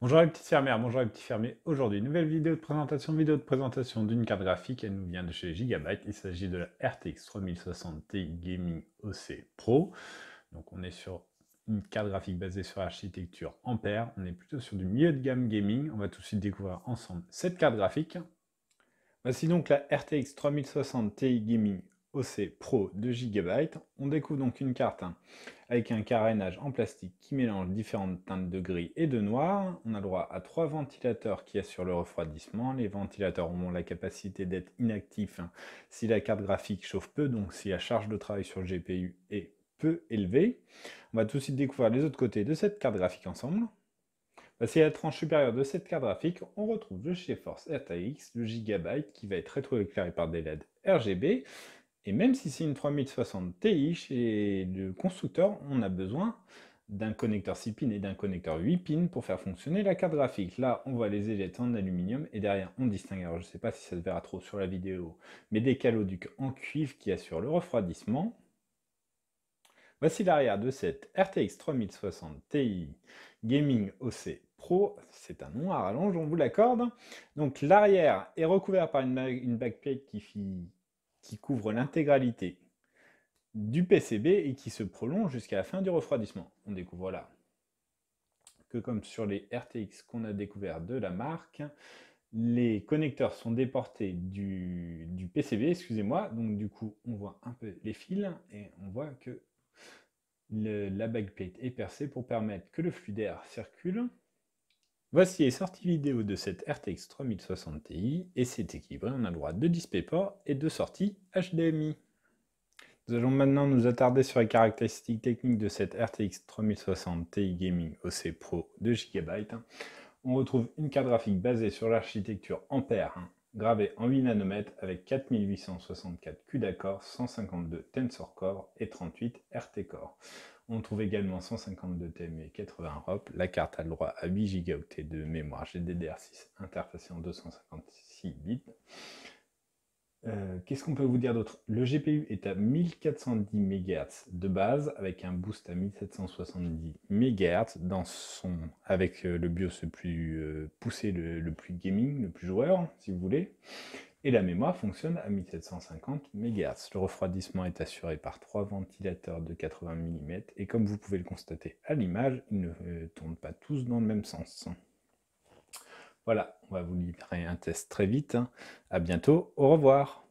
Bonjour les petites fermières, bonjour les petits fermiers. Aujourd'hui, nouvelle vidéo de présentation d'une carte graphique. Elle nous vient de chez Gigabyte. Il s'agit de la RTX 3060 Ti Gaming OC Pro. Donc on est sur une carte graphique basée sur l'architecture Ampère. On est plutôt sur du milieu de gamme gaming. On va tout de suite découvrir ensemble cette carte graphique. Voici donc la RTX 3060 Ti Gaming OC Pro de Gigabyte. On découvre donc une carte avec un carénage en plastique qui mélange différentes teintes de gris et de noir. On a le droit à 3 ventilateurs qui assurent le refroidissement. Les ventilateurs ont la capacité d'être inactifs si la carte graphique chauffe peu, donc si la charge de travail sur le GPU est peu élevée. On va tout de suite découvrir les autres côtés de cette carte graphique ensemble. Voici la tranche supérieure de cette carte graphique. On retrouve le GeForce RTX, le Gigabyte qui va être rétroéclairé par des LED RGB. Et même si c'est une 3060 Ti, chez le constructeur, on a besoin d'un connecteur 6 pins et d'un connecteur 8 pins pour faire fonctionner la carte graphique. Là, on voit les ailettes en aluminium et derrière, on distingue, alors je ne sais pas si ça se verra trop sur la vidéo, mais des caloducs en cuivre qui assurent le refroidissement. Voici l'arrière de cette RTX 3060 Ti Gaming OC Pro. C'est un nom à rallonge, on vous l'accorde. Donc l'arrière est recouvert par une backplate qui couvre l'intégralité du PCB et qui se prolonge jusqu'à la fin du refroidissement. On découvre là que comme sur les RTX qu'on a découvert de la marque, les connecteurs sont déportés du PCB, excusez-moi, donc du coup on voit un peu les fils et on voit que la backplate est percée pour permettre que le flux d'air circule. Voici les sorties vidéo de cette RTX 3060 Ti et c'est équilibré, on a le droit de DisplayPort et de sortie HDMI. Nous allons maintenant nous attarder sur les caractéristiques techniques de cette RTX 3060 Ti Gaming OC Pro de Gigabyte. On retrouve une carte graphique basée sur l'architecture Ampère, gravée en 8 nanomètres avec 4864 CUDA core, 152 Tensor Core et 38 RT Core. On trouve également 152 TM et 80 ROP. La carte a le droit à 8 Go de mémoire GDDR6 interfacée en 256 bits. Qu'est-ce qu'on peut vous dire d'autre? Le GPU est à 1410 MHz de base, avec un boost à 1770 MHz avec le BIOS le plus poussé, le plus gaming, le plus joueur, si vous voulez. Et la mémoire fonctionne à 1750 MHz. Le refroidissement est assuré par 3 ventilateurs de 80 mm, et comme vous pouvez le constater à l'image, ils ne tournent pas tous dans le même sens. Voilà, on va vous livrer un test très vite. À bientôt, au revoir.